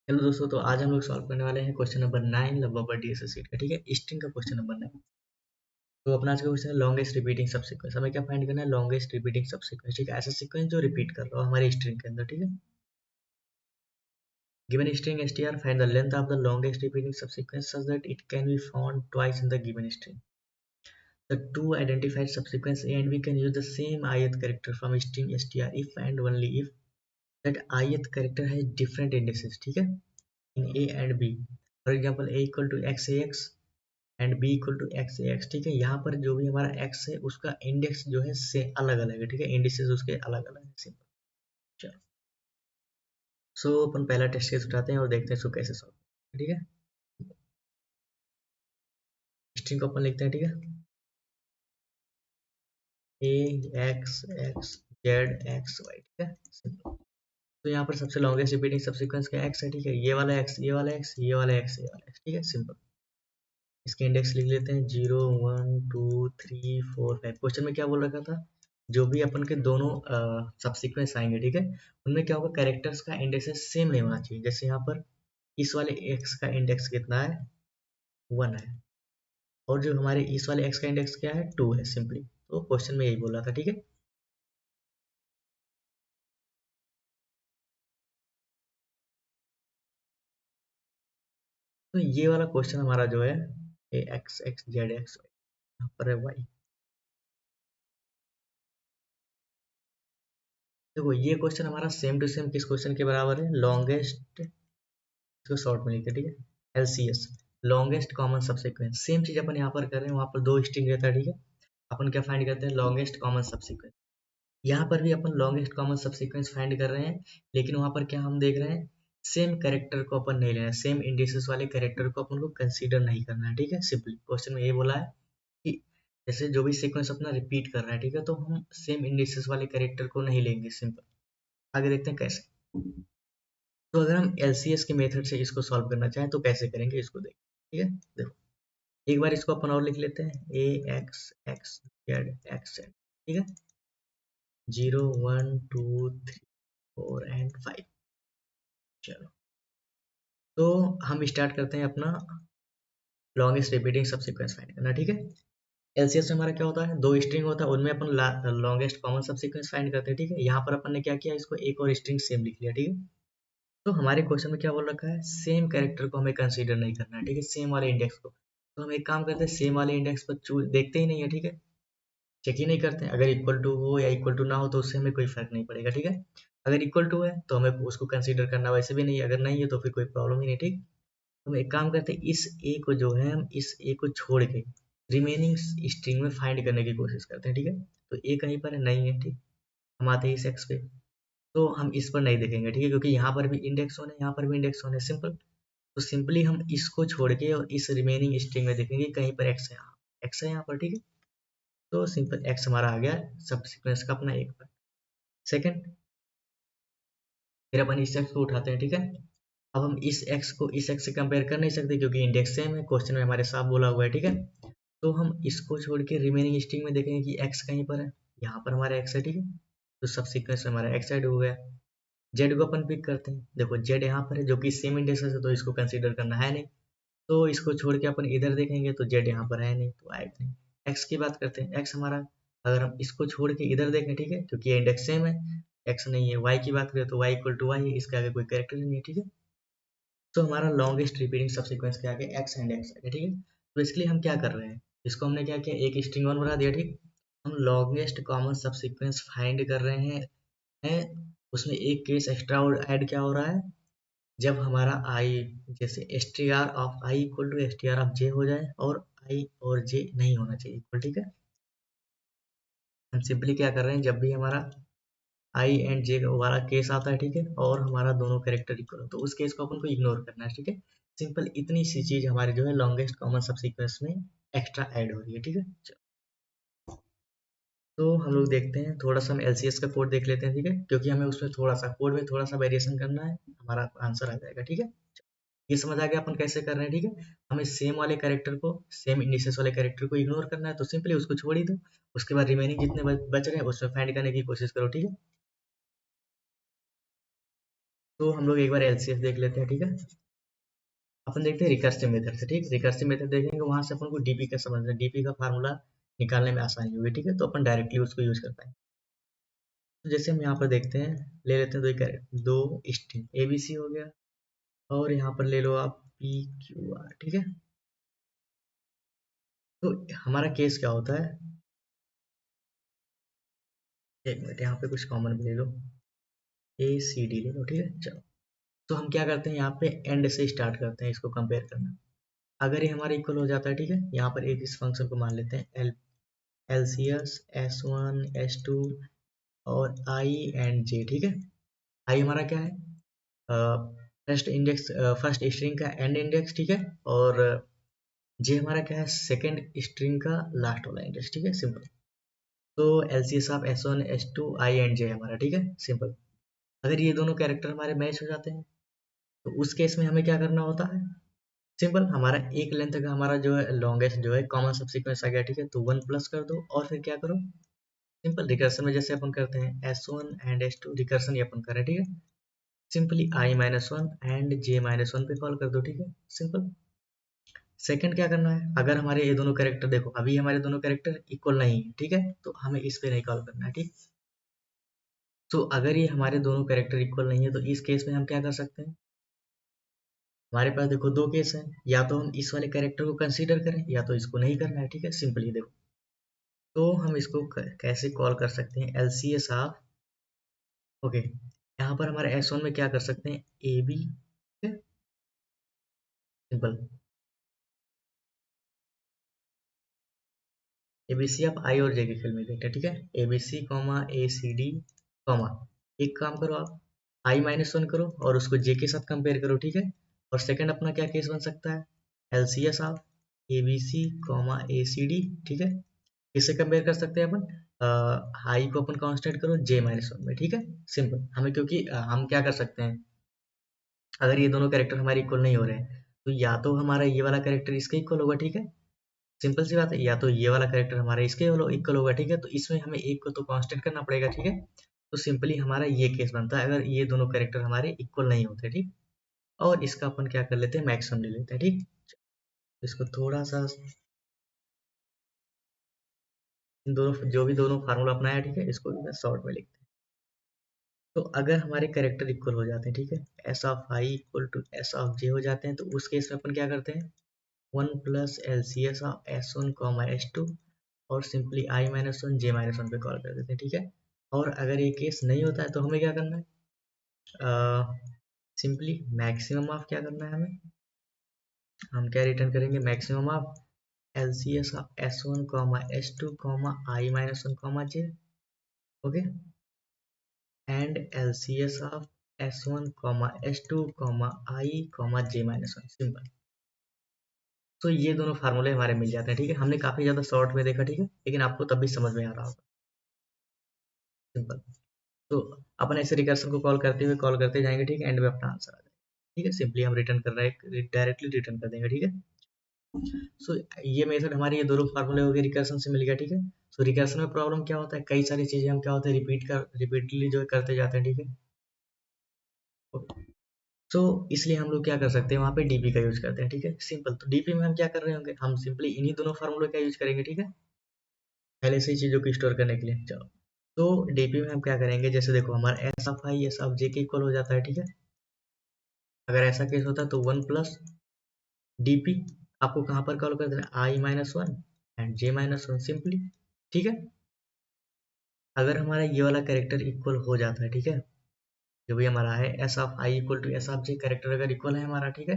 Hello दोस्तों, तो आज हम लोग सॉल्व करने वाले हैं क्वेश्चन नंबर 9 लगभग डीएसएस सीट का। ठीक है, स्ट्रिंग का क्वेश्चन नंबर 9। तो अपना आज का क्वेश्चन है लॉन्गेस्ट रिपीटिंग सब सीक्वेंस। हमें क्या फाइंड करना है? लॉन्गेस्ट रिपीटिंग सब सीक्वेंस। ठीक है, ऐसा सीक्वेंस जो रिपीट कर रहा हो हमारे स्ट्रिंग के अंदर। ठीक है, given string str, find the length of the longest repeating subsequence such that it can be found twice in the given string. The two identified subsequence A and B can use the same ith character from string str if and only if that ith character has different indices। ठीक है, in A and B। For example, A equal to xax and B equal to X X. ठीक है, यहाँ पर जो भी हमारा x है उसका इंडेक्स जो है से अलग अलग है। ठीक है, इंडिसेस उसके अलग अलग है। सिंपल। चलो, सो अपन पहला टेस्ट केस उठाते हैं और देखते हैं इसको कैसे सॉल्व। ठीक है, स्ट्रिंग को अपन लिखते हैं। ठीक है, A X X Z X Y. ठीक है, सिंपल। तो यहाँ पर सबसे लॉन्गेस्ट रिपीटिंग सबसीक्वेंस क्या एक्स है। ठीक है, ये वाला एक्स, ये वाला एक्स, ये वाला एक्स, ये वाला एक्स। ठीक है, सिंपल। इसके इंडेक्स लिख लेते हैं 0 1 2 3 4 5। क्वेश्चन में क्या बोल रखा था? जो भी अपन के दोनों सबसीक्वेंस आएंगे, ठीक है, उनमें क्या होगा, कैरेक्टर्स का इंडेक्स सेम नहीं होना चाहिए। जैसे यहाँ पर इस वाले एक्स का इंडेक्स कितना है? 1 है। और जो हमारे इस वाले एक्स का इंडेक्स क्या है? 2 है। सिंपली तो क्वेश्चन में यही बोल रहा था। ठीक है, तो ये वाला क्वेश्चन हमारा जो है A X X Z X Y, यहाँ पर है वाई। देखो, ये क्वेश्चन हमारा सेम टू सेम किस क्वेश्चन के बराबर है? लॉन्गेस्ट, इसको शॉर्ट में लिखते हैं। ठीक है, LCS, longest common subsequence. Same चीज अपन यहाँ पर कर रहे हैं, वहां पर दो स्ट्रिंग रहता है। ठीक है, अपन क्या फाइंड करते हैं? Longest common subsequence. यहाँ पर भी अपन लॉन्गेस्ट कॉमन सबसीक्वेंस फाइंड कर रहे हैं, लेकिन वहां पर क्या हम देख रहे हैं, सेम कैरेक्टर को अपन नहीं लेना, सेम इंडिसेस वाले कैरेक्टर को अपन को कंसीडर नहीं करना है। ठीक है, सिंपली क्वेश्चन में ये बोला है कि जैसे जो भी सीक्वेंस अपना रिपीट कर रहा है, ठीक है, तो हम सेम इंडिसेस वाले कैरेक्टर को नहीं लेंगे। सिंपल। आगे देखते हैं कैसे। तो अगर हम एलसीएस के मेथड से इसको सॉल्व करना चाहें तो कैसे करेंगे, इसको देखें। ठीक है, देखो, एक बार इसको अपन और लिख लेते हैं, A X X Z X Z. ठीक है, 0 1 2 3 4 एंड 5। चलो, तो हम स्टार्ट करते हैं अपना लॉन्गेस्ट रिपीटिंग सबसीक्वेंस फाइंड करना। ठीक है, एलसीएस में हमारा क्या होता है, दो स्ट्रिंग होता है, उनमें अपन लॉन्गेस्ट कॉमन सबसीक्वेंस फाइंड करते हैं। ठीक है, यहाँ पर अपन ने क्या किया, इसको एक और स्ट्रिंग सेम लिख लिया। ठीक है, तो हमारे क्वेश्चन में क्या बोल रखा है, सेम कैरेक्टर को हमें कंसीडर नहीं करना है। ठीक है, सेम वाले इंडेक्स को। तो हम एक काम करते हैं, सेम वाले इंडेक्स पर चूज देखते ही नहीं है। ठीक है, चेक ही नहीं करते हैं। अगर इक्वल टू हो या इक्वल टू ना हो तो उससे हमें कोई फर्क नहीं पड़ेगा। ठीक है, अगर इक्वल टू है तो हमें उसको कंसीडर करना वैसे भी नहीं है, अगर नहीं है तो फिर कोई प्रॉब्लम ही नहीं। ठीक, तो हम एक काम करते हैं, इस ए को जो है हम इस ए को छोड़ के रिमेनिंग स्ट्रिंग में फाइंड करने की कोशिश करते हैं। ठीक है, तो ए कहीं पर है? नहीं है। ठीक, हम आते हैं इस एक्स पे, तो हम इस पर नहीं देखेंगे। ठीक है, क्योंकि यहाँ पर भी इंडेक्स होने, यहाँ पर भी इंडेक्स होने। सिंपल। तो सिंपली हम इसको छोड़ के और इस रिमेनिंग स्ट्रिंग में देखेंगे कहीं पर एक्स है। एक्स है यहाँ पर। ठीक है, तो सिंपल एक्स हमारा आ गया सब सीक्वेंस का अपना एक पर। सेकंड, फिर अपन इस एक्स को उठाते हैं। ठीक है, अब हम इस एक्स को इस एक्स से कंपेयर कर नहीं सकते क्योंकि इंडेक्स सेम है, क्वेश्चन में हमारे साफ बोला हुआ है। ठीक है, तो हम इसको छोड़ के रिमेनिंग स्ट्रिंग में देखेंगे कि एक्स कहीं पर है। यहाँ पर हमारा एक्स है। ठीक है, तो सब सीक्वेंस में हमारा एक्स ऐड हो गया। जेड को अपन पिक करते हैं। देखो, जेड यहाँ पर है जो कि सेम इंडेक्स है, तो इसको कंसीडर करना है नहीं। तो इसको छोड़ के अपन इधर देखेंगे तो जेड यहाँ पर है नहीं, तो आएगा नहीं। एक्स की बात करते हैं, एक्स हमारा, अगर हम इसको छोड़ के इधर देखें, ठीक है, क्योंकि ये इंडेक्स सेम है, एक्स नहीं है। वाई की बात करें तो वाई इक्वल टू वाई है, इसके आगे कोई कैरेक्टर नहीं है। ठीक है, तो हमारा लॉन्गेस्ट रिपीटिंग सबसीक्वेंस के आगे एक्स एंड एक्स है। ठीक है, तो इसके लिए हम क्या कर रहे हैं, इसको हमने क्या किया, एक स्ट्रिंग वन बना दिया। ठीक, हम लॉन्गेस्ट कॉमन सबसीक्वेंस फाइंड कर रहे हैं। उसमें एक केस एक्स्ट्रा और ऐड क्या हो रहा है, जब हमारा आई, जैसे S T R of I equal to S T R of J हो जाए और आई और जे नहीं होना चाहिए इक्वल। ठीक है, हम सिंपली क्या कर रहे हैं, जब भी हमारा आई एंड जे वाला केस आता है, ठीक है, और हमारा दोनों कैरेक्टर इक्वल हो, तो उस केस को अपन को इग्नोर करना है। ठीक है, सिंपल इतनी सी चीज हमारे जो है लॉन्गेस्ट कॉमन सबसीक्वेंस में एक्स्ट्रा ऐड हो रही है। ठीक है, तो हम लोग देखते हैं, थोड़ा सा हम एलसीएस का कोड देख लेते हैं। ठीक है, क्योंकि हमें उसमें थोड़ा सा कोड में थोड़ा सा वेरिएशन करना है, हमारा आंसर आ जाएगा। ठीक है, ये समझ आ गया अपन कैसे कर रहे हैं। ठीक है, हमें सेम वाले कैरेक्टर को, सेम इंडिसेस वाले कैरेक्टर को इग्नोर करना है, तो सिंपली उसको छोड़ ही दो। उसके बाद रिमेनिंग जितने बच रहे हैं उसमें फाइंड करने की कोशिश करो। ठीक है, तो हम लोग एक बार एलसीएस देख लेते हैं, ठीक है। अपन देखते हैं रिकर्सिव मेथड से, ठीक। रिकर्सिव मेथड देखेंगे, वहां से अपन को डीपी का समझना है, डीपी का फार्मूला निकालने में आसानी होगी, ठीक है। तो अपन डायरेक्टली उसको यूज कर पाएंगे। तो जैसे हम यहाँ पर देखते हैं, ले लेते हैं दो स्ट्रिंग ए बी सी हो गया, और यहाँ पर ले लो आप पी क्यू आर, ठीक है। तो हमारा केस क्या होता है, एक मिनट, यहाँ पे कुछ कॉमन भी ले लो, ए सी डी ले लो, ठीक है। चलो, तो हम क्या करते हैं, यहाँ पे एंड से स्टार्ट करते हैं इसको कंपेयर करना। अगर ये हमारा इक्वल हो जाता है, ठीक है, यहाँ पर एक इस फंक्शन को मान लेते हैं L L C S S one S two और आई एंड जे, ठीक है। आई हमारा क्या है, फर्स्ट इंडेक्स, फर्स्ट स्ट्रिंग का एंड इंडेक्स, ठीक है। और जे हमारा क्या है, सेकंड स्ट्रिंग का लास्ट वाला इंडेक्स, ठीक है, सिंपल। तो L C S of S one S two I and J हमारा, ठीक है, सिंपल। अगर ये दोनों कैरेक्टर हमारे मैच हो जाते हैं, तो उस केस में हमें क्या करना होता है, सिंपल, हमारा एक लेंथ का हमारा जो है लॉन्गेस्ट जो है कॉमन सब सीक्वेंस आ गया, ठीक है। तो वन प्लस कर दो, और फिर क्या करो, सिंपल रिकर्सन में जैसे अपन करते हैं S one and S two recursion ही अपन करें, ठीक है। Simply I minus one and J minus one पे कॉल कर दो, ठीक है, सिंपल। सेकंड क्या करना है, अगर हमारे ये दोनों कैरेक्टर देखो, अभी हमारे दोनों कैरेक्टर इक्वल नहीं है, ठीक है, तो हमें इस पे नहीं कॉल करना है, ठीक। तो अगर ये हमारे दोनों कैरेक्टर इक्वल नहीं है, तो इस केस में हम क्या कर सकते हैं, हमारे पास देखो दो केस हैं, या तो हम इस वाले कैरेक्टर को कंसीडर करें, या तो इसको नहीं करना है, ठीक है, सिंपली देखो। तो हम इसको कैसे कॉल कर सकते हैं, L C S of, okay, यहाँ पर हमारे एस वन में क्या कर सकते हैं, ए बी, सिंपल, एबीसी आप आई और जे की फिल्म में देखते हैं, ठीक है। ABC comma A C D comma, एक काम करो आप, आई माइनस वन करो और उसको जे के साथ कंपेयर करो, ठीक है। और सेकंड अपना क्या केस बन सकता है, L C S of A B C comma A C D, ठीक है। इससे कंपेयर कर सकते हैं अपन, आई को अपन कांस्टेंट करो जे माइनस वन में, ठीक है, सिंपल। हमें क्योंकि हम क्या कर सकते हैं, अगर ये दोनों कैरेक्टर हमारे इक्वल नहीं हो रहे हैं, तो या तो हमारा ये वाला कैरेक्टर इसका इक्वल होगा, ठीक है, सिंपल सी बात है, या तो ये वाला कैरेक्टर हमारा इसके इक्वल होगा, ठीक है। तो इसमें हमें एक को तो कांस्टेंट करना पड़ेगा, ठीक है। तो सिंपली हमारा ये केस बनता है, अगर ये दोनों कैरेक्टर हमारे इक्वल नहीं होते, ठीक। और इसका अपन क्या कर लेते हैं, मैक्सिमम ले लेते हैं, ठीक। इसको थोड़ा सा, इन दोनों जो भी दोनों फार्मूला अपनाया, ठीक है, इसको भी मैं शॉर्ट में लिखते हैं। तो अगर हमारे कैरेक्टर इक्वल हो जाते हैं, ठीक है, S of I equal to S of J हो जाते हैं, तो उस केस में अपन क्या करते हैं, one plus L C S of S one comma S two, और simply I minus one J minus one पे कॉल कर देते हैं, ठीक है। और अगर ये केस नहीं होता है, तो हमें क्या करना है, सिंपली मैक्सिमम ऑफ क्या करना है हमें, हम क्या रिटर्न करेंगे, maximum of L C S of S one comma S two comma I minus one comma J, okay, and L C S of S one comma S two comma I comma J minus one, simple. तो ये दोनों फार्मूले हमारे मिल जाते हैं, ठीक है। हमने काफी ज्यादा शॉर्ट में देखा, ठीक है, लेकिन आपको तब भी समझ में आ रहा होगा, सिंपल। तो अपन ऐसे रिकर्सन को कॉल करते हुए कॉल करते जाएंगे, ठीक है, एंड में अपना आंसर आ जाएगा, ठीक है। सिंपली हम रिटर्न कर रहे हैं, डायरेक्टली रिटर्न कर देंगे, ठीक है। सो ये मेथड हमारे ये दोनों फार्मूले हो गए, रिकर्सन से मिल गया, ठीक है। सो रिकर्सन में प्रॉब्लम क्या होता है, कई सारी चीजें हम क्या होता है, रिपीटली जो है करते जाते हैं, ठीक है। सो इसलिए हम लोग क्या कर सकते हैं, वहाँ पे डीपी का यूज करते हैं, ठीक है, सिंपल। तो डीपी में हम क्या कर रहे होंगे, हम सिंपली इन्हीं दोनों फार्मूले का यूज करेंगे, ठीक है, पहले से ही चीजों को स्टोर करने के लिए। चलो, तो डीपी में हम क्या करेंगे, जैसे देखो हमारा S of I S of J के इक्वल हो जाता है, ठीक है। अगर ऐसा केस होता है, तो वन प्लस डीपी आपको कहाँ पर कॉल कर देना, I minus one and J minus one, simply, ठीक है। अगर हमारा ये वाला कैरेक्टर इक्वल हो जाता है, ठीक है, जो भी हमारा है S of I equal to S of J, character अगर इक्वल है हमारा, ठीक है,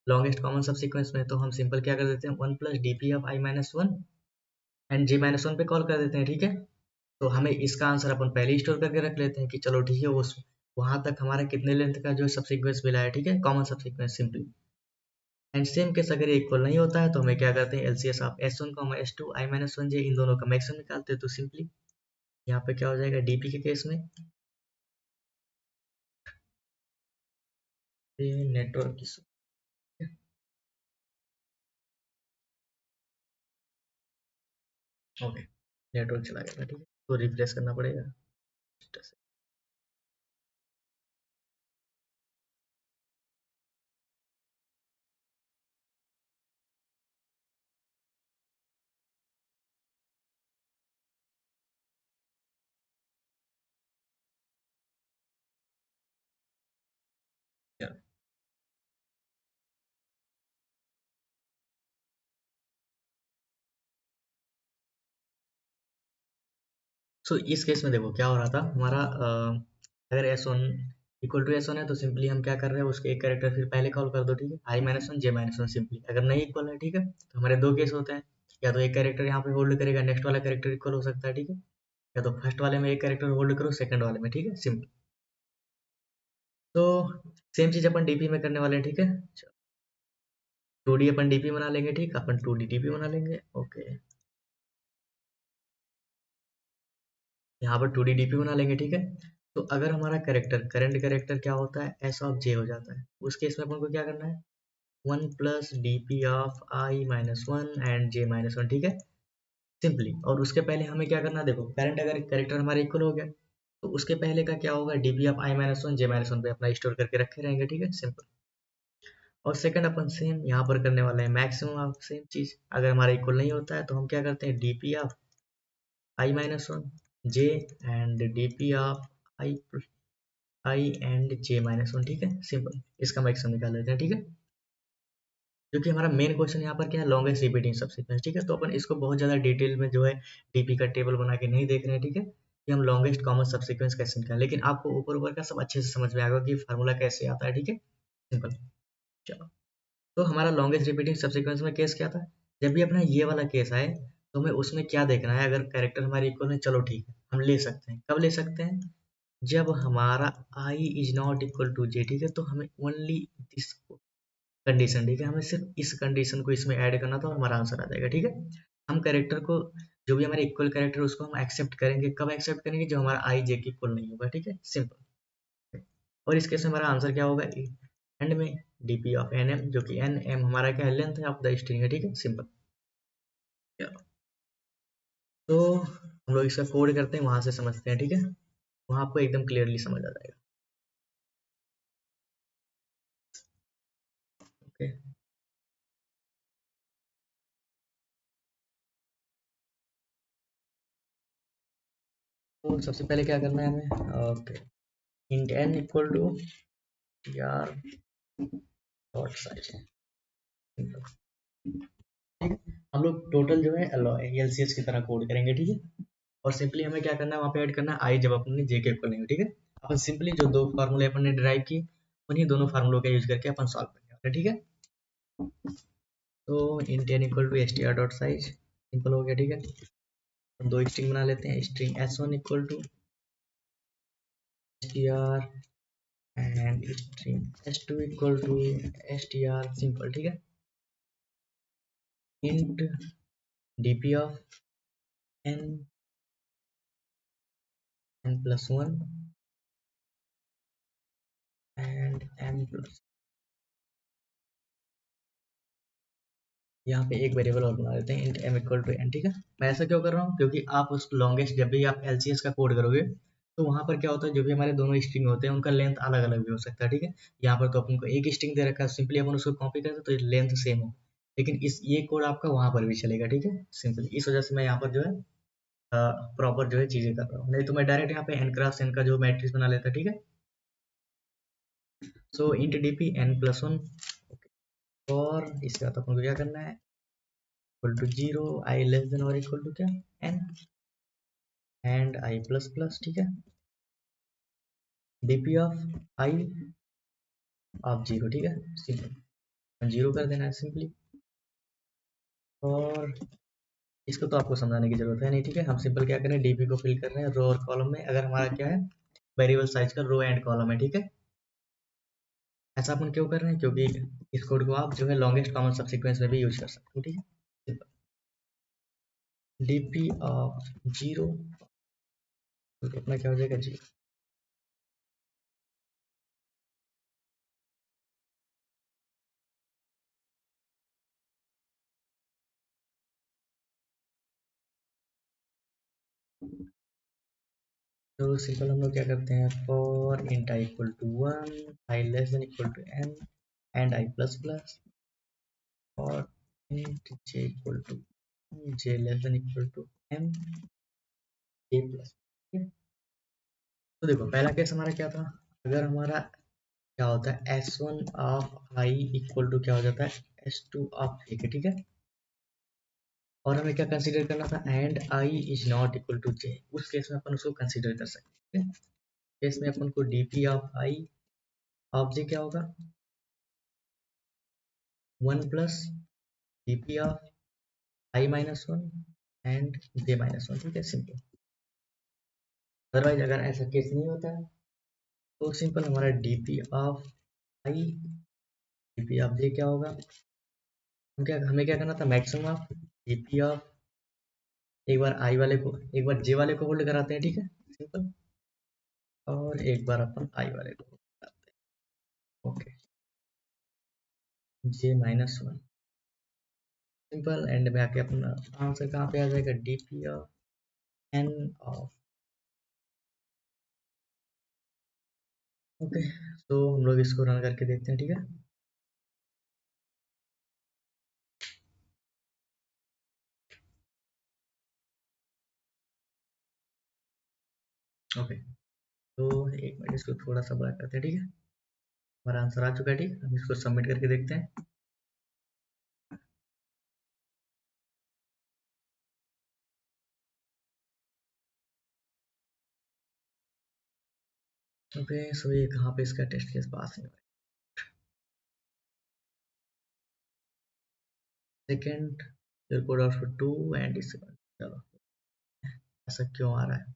लॉन्गेस्ट कॉमन सब सीक्वेंस में, तो हम सिंपल क्या कर देते हैं, one plus DP of I minus one and J minus one पे कॉल कर देते हैं, ठीक है। तो हमें इसका आंसर अपन पहले ही स्टोर करके रख लेते हैं कि चलो ठीक है, वो वहां तक हमारा कितने लेंथ का जो सब सीक्वेंस मिला है, ठीक है, common sub sequence, simply. And same case अगर ये इक्वल नहीं होता है, तो हमें क्या करते हैं, LCS of S one comma S two I minus one J, इन दोनों का मैक्सिमम निकालते हैं, तो सिंपली यहाँ पे क्या हो जाएगा, डीपी के केस में, नेटवर्क की, ओके, नेटवर्क चला गया था, ठीक है, तो रिफ्रेश करना पड़ेगा। सो इस केस में देखो क्या हो रहा था हमारा, अगर S1 इक्वल टू S1 है तो सिंपली हम क्या कर रहे हैं, उसके एक कैरेक्टर फिर पहले कॉल कर दो, ठीक है, i-1 j-1 सिंपली। अगर नहीं इक्वल है, ठीक है, तो हमारे दो केस होते हैं, या तो एक कैरेक्टर यहाँ पे होल्ड करेगा, नेक्स्ट वाला कैरेक्टर इक्वल हो सकता है, ठीक है, या तो फर्स्ट वाले में एक कैरेक्टर होल्ड करो, सेकंड वाले में, ठीक है, सिंपल। तो सेम चीज अपन डीपी में करने वाले हैं, ठीक है। 2D अपन डीपी बना लेंगे, ठीक, अपन 2D डीपी बना लेंगे, ओके। यहाँ पर 2D डीपी बना लेंगे, ठीक है। तो अगर हमारा कैरेक्टर करंट कैरेक्टर क्या होता है, एस ऑफ जे हो जाता है, उस केस में अपन को क्या करना है, 1 plus DP of i-1 and j-1, ठीक है, सिंपली। और उसके पहले हमें क्या करना है, देखो करंट अगर कैरेक्टर हमारे इक्वल हो गया तो उसके पहले का क्या होगा, डीपी ऑफ i-1 j-1 पे अपना स्टोर करके रखे रहेंगे, ठीक है, सिंपल। और सेकंड अपन सेम यहाँ पर करने वाले हैं, मैक्सिमम ऑफ सेम चीज। अगर हमारा इक्वल नहीं होता है तो हम क्या करते हैं, DP of i-1 j and DP of i and j-1, ठीक है, सिंपल। इसका मैक्सिमम निकाल लेते हैं, ठीक है, क्योंकि हमारा मेन क्वेश्चन यहाँ पर क्या है, लॉन्गेस्ट रिपीटिंग सबसीक्वेंस, ठीक है। तो अपन इसको बहुत ज़्यादा डिटेल में जो है डीपी का टेबल बना के नहीं देख रहे हैं, ठीक है, कि हम लॉन्गेस्ट कॉमन सबसीक्वेंस कैसे निकालें, लेकिन आपको ऊपर ऊपर का सब अच्छे से समझ में आएगा कि फार्मूला कैसे आता है, ठीक है, सिंपल। चलो, तो हमारा लॉन्गेस्ट रिपीटिंग सबसीक्वेंस में केस क्या था, जब भी अपना ये वाला केस आए तो हमें उसमें क्या देखना है, अगर कैरेक्टर हमारे इक्वल है, चलो ठीक है, हम ले सकते हैं। कब ले सकते हैं, जब हमारा i is not equal to j, ठीक है, तो हमें ओनली दिस कंडीशन, ठीक है, हमें सिर्फ इस कंडीशन को इसमें ऐड करना था और हमारा आंसर आ जाएगा, ठीक है। हम कैरेक्टर को, जो भी हमारे इक्वल कैरेक्टर उसको हम एक्सेप्ट करेंगे, कब एक्सेप्ट करेंगे, जब हमारा आई जे की इक्वल नहीं होगा, ठीक है, सिंपल। और इस केस में हमारा आंसर क्या होगा, एंड में डीपी ऑफ एन एम, जो कि एन एम हमारा क्या है, लेंथ है ऑफ द स्ट्रिंग है, ठीक है, सिंपल। तो हम लोग इसका कोड करते हैं, वहां से समझते हैं, ठीक है, वहां आपको एकदम क्लियरली समझ आ जाएगा, ओके। तो सबसे पहले क्या करना है हमें, okay, int N equal to TR dot size, ठीक है। हम लोग टोटल जो है एलसीएस की तरह कोड करेंगे, ठीक है। और सिंपली हमें क्या करना है, वहाँ पे ऐड करना है आई जब अपने जे के इक्वल नहीं हो, ठीक है। अपन सिंपली जो दो फार्मूले अपन ने डिराइव किए उन्हीं दोनों फार्मूलों का यूज करके अपन सॉल्व करने वाले हैं, ठीक है। तो int N equal to S T R dot size, simple हो गया, ठीक है। हम दो स्ट्रिंग बना लेते हैं, string s1 equal to S T R and string s2 equal to S T R, simple, ठीक है। Int DP of N N plus one and N plus, यहाँ पे एक वेरिएबल और बना देते हैं, int M equal to N, ठीक है। मैं ऐसा क्यों कर रहा हूँ, क्योंकि आप उस लॉन्गेस्ट, जब भी आप एलसीएस का कोड करोगे तो वहां पर क्या होता है, जो भी हमारे दोनों स्ट्रिंग होते हैं उनका लेंथ अलग अलग भी हो सकता है, ठीक है। यहाँ पर तो अपन को एक स्ट्रिंग दे रखा है, सिंपली अपन उसको कॉपी करते तो लेंथ सेम हो, लेकिन इस ये कोड आपका वहां पर भी चलेगा, ठीक है, सिंपली। इस वजह से मैं यहाँ पर जो है प्रॉपर जो है चीजें कर रहा हूँ, नहीं तो मैं डायरेक्ट यहाँ पे एन क्रॉस एन का जो मैट्रिक्स बना लेता, ठीक है। So int DP N plus one, और इसके बाद अपन को क्या करना है, equal to zero, I less than और इक्वल टू क्या, N and I plus plus, ठीक है, DP of I of zero, ठीक है, सिंपल, जीरो कर देना है सिंपली। और इसको तो आपको समझाने की जरूरत है नहीं, ठीक है। हम सिंपल क्या करें, डीपी को फिल कर रहे हैं रो और कॉलम में, अगर हमारा क्या है, वेरिएबल साइज का रो एंड कॉलम है, ठीक है। ऐसा अपन क्यों कर रहे हैं, क्योंकि इस कोड को आप जो है लॉन्गेस्ट कॉमन सबसीक्वेंस में भी यूज कर सकते हो, ठीक है, सिंपल। डीपी ऑफ जीरो, तो अपना क्या हो जाएगा, जीरो। तो सिंपल हम लोग क्या करते हैं, for int I equal to one, I less than equal to N and I plus plus, और int j equal to j less than equal to m a plus, तो देखो पहला केस हमारा क्या था, अगर हमारा क्या होता है, s1 of i equal to क्या हो जाता है, s2 ऑफ j के, ठीक है। और हमें क्या कंसीडर करना था, and I is not equal to J, उस केस में अपन उसको कंसीडर कर सकते हैं। केस में अपन को D P of I of J क्या होगा, 1 plus D P of I minus one and J minus one, ठीक है, सिंपल। अदरवाइज अगर ऐसा केस नहीं होता है तो सिंपल हमारा D P of I D P of J क्या होगा, हमें क्या करना था, maximum of D P of, एक बार आई वाले को, एक बार जे वाले को होल्ड कराते हैं, ठीक है, सिंपल, और एक बार अपन आई वाले को hold कराते हैं, okay, J minus one, simple. End में आके अपना आंसर कहाँ पे आ जाएगा, D P of N of, okay. तो हम लोग इसको रन करके देखते हैं, ठीक है। ओके, तो एक मिनट इसको थोड़ा सा बड़ा करते हैं, ठीक है। हमारा आंसर आ चुका है, ठीक, हम इसको सबमिट करके देखते हैं। ओके, सो ये कहाँ पे इसका टेस्ट केस पास है, सेकेंड रिपोर्ट आउटपुट 2 एंड इस, चलो, ऐसा क्यों आ रहा है,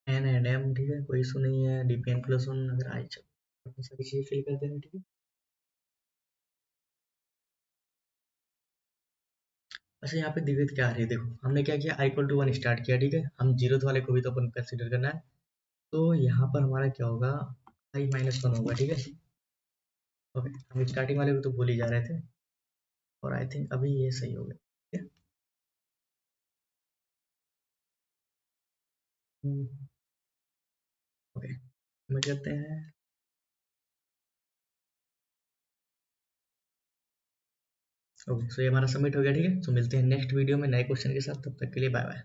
एन एंड एम, ठीक है, कोई इशू नहीं है, डीपीएन प्लस वन अगर आई, चलो अपन सारी चीजें फिल कर देना, ठीक है। अच्छा, यहाँ पे दिक्कत क्या आ रही है, देखो हमने क्या किया, आई इक्वल टू वन स्टार्ट किया, ठीक है, हम जीरो वाले को भी तो अपन कंसिडर करना है, तो यहाँ पर हमारा क्या होगा, आई माइनस वन होगा, ठीक है, ओके। हम स्टार्टिंग वाले को तो भूल ही जा रहे थे, और आई थिंक अभी ये सही हो गया, ठीक है। ओके, हम करते हैं, ओके, सो ये हमारा सबमिट हो गया, ठीक है। सो मिलते हैं नेक्स्ट वीडियो में नए क्वेश्चन के साथ, तब तक के लिए बाय बाय।